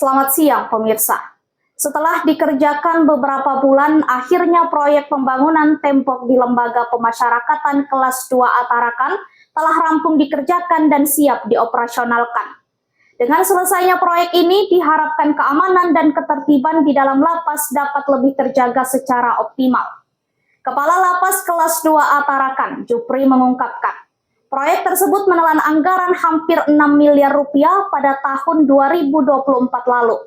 Selamat siang pemirsa. Setelah dikerjakan beberapa bulan, akhirnya proyek pembangunan tembok di Lembaga Pemasyarakatan Kelas 2A Tarakan telah rampung dikerjakan dan siap dioperasionalkan. Dengan selesainya proyek ini, diharapkan keamanan dan ketertiban di dalam lapas dapat lebih terjaga secara optimal. Kepala Lapas Kelas 2A Tarakan, Jupri, mengungkapkan, proyek tersebut menelan anggaran hampir 6 miliar rupiah pada tahun 2024 lalu.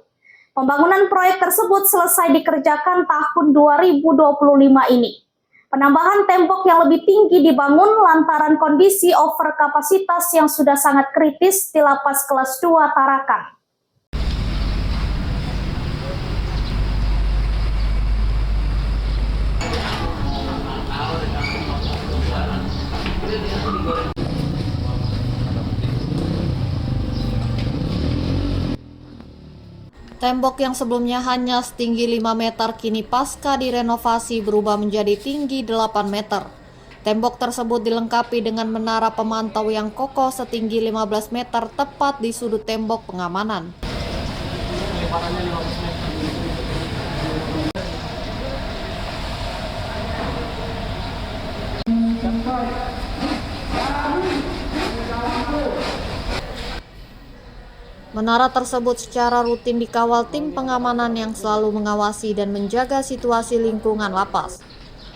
Pembangunan proyek tersebut selesai dikerjakan tahun 2025 ini. Penambahan tembok yang lebih tinggi dibangun lantaran kondisi overkapasitas yang sudah sangat kritis di Lapas Kelas 2 Tarakan. Tembok yang sebelumnya hanya setinggi 5 meter kini pasca direnovasi berubah menjadi tinggi 8 meter. Tembok tersebut dilengkapi dengan menara pemantau yang kokoh setinggi 15 meter tepat di sudut tembok pengamanan. Menara tersebut secara rutin dikawal tim pengamanan yang selalu mengawasi dan menjaga situasi lingkungan lapas.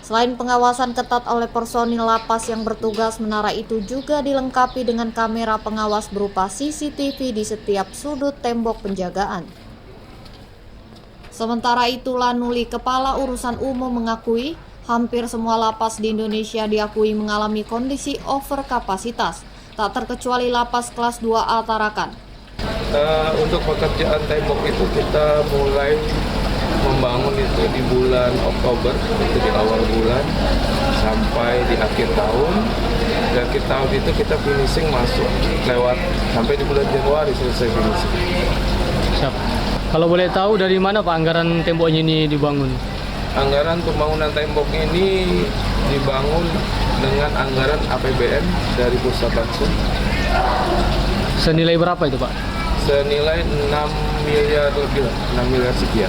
Selain pengawasan ketat oleh personil lapas yang bertugas, menara itu juga dilengkapi dengan kamera pengawas berupa CCTV di setiap sudut tembok penjagaan. Sementara itu, Lanuli, Kepala Urusan Umum, mengakui hampir semua lapas di Indonesia diakui mengalami kondisi overkapasitas, tak terkecuali Lapas Kelas 2A Tarakan. Untuk pekerjaan tembok itu kita mulai membangun itu di bulan Oktober, itu di awal bulan sampai di akhir tahun, dan tahun itu kita finishing masuk lewat sampai di bulan Januari selesai finishing. Siap. Kalau boleh tahu dari mana Pak anggaran temboknya ini dibangun? Anggaran pembangunan tembok ini dibangun dengan anggaran APBN dari pusat langsung. Senilai berapa itu Pak? Senilai 6 miliar lebih, 6 miliar sekian.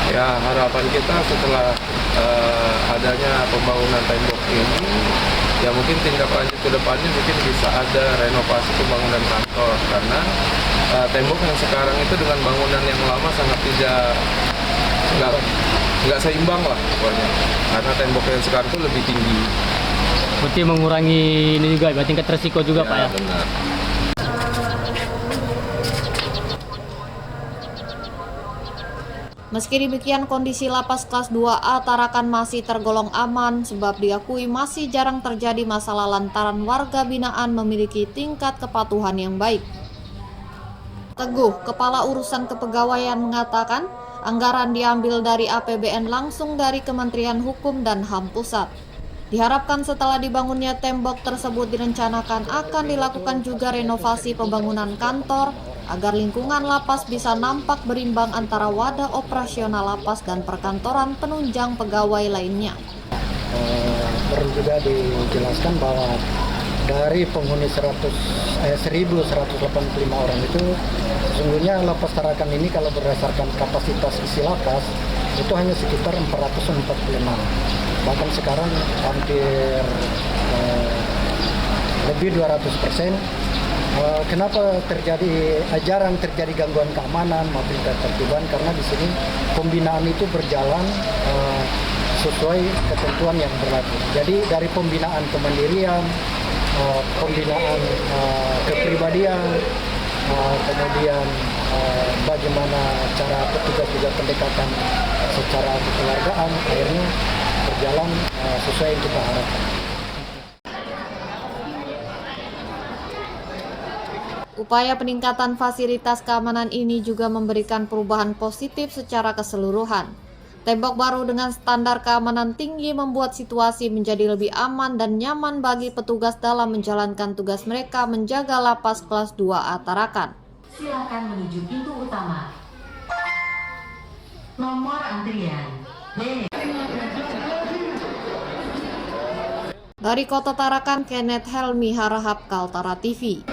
Ya, harapan kita setelah adanya pembangunan tembok ini, ya mungkin tindak lanjut ke depannya mungkin bisa ada renovasi pembangunan kantor, karena tembok yang sekarang itu dengan bangunan yang lama sangat nggak seimbang lah pokoknya, karena tembok yang sekarang itu lebih tinggi. Berarti mengurangi ini juga, tingkat resiko juga Ya, Pak ya? Benar. Meski demikian, kondisi Lapas Kelas 2A Tarakan masih tergolong aman sebab diakui masih jarang terjadi masalah lantaran warga binaan memiliki tingkat kepatuhan yang baik. Teguh, Kepala Urusan Kepegawaian, mengatakan anggaran diambil dari APBN langsung dari Kementerian Hukum dan HAM Pusat. Diharapkan setelah dibangunnya tembok tersebut direncanakan akan dilakukan juga renovasi pembangunan kantor agar lingkungan lapas bisa nampak berimbang antara wadah operasional lapas dan perkantoran penunjang pegawai lainnya. Perlu juga dijelaskan bahwa dari penghuni 1.185 orang itu sesungguhnya Lapas Tarakan ini kalau berdasarkan kapasitas isi lapas itu hanya sekitar 446. Bahkan sekarang hampir lebih 200%. Kenapa jarang terjadi gangguan keamanan maupun ketertiban? Karena di sini pembinaan itu berjalan sesuai ketentuan yang berlaku. Jadi dari pembinaan kemandirian, pembinaan kepribadian, kemudian bagaimana cara petugas juga pendekatan secara kekeluargaan, akhirnya berjalan sesuai yang kita harapkan. Upaya peningkatan fasilitas keamanan ini juga memberikan perubahan positif secara keseluruhan. Tembok baru dengan standar keamanan tinggi membuat situasi menjadi lebih aman dan nyaman bagi petugas dalam menjalankan tugas mereka menjaga Lapas Kelas 2A Tarakan. Silakan menuju pintu utama. Nomor antrian B. Dari Kota Tarakan, Kenneth Helmi, Harahap, Kaltara TV.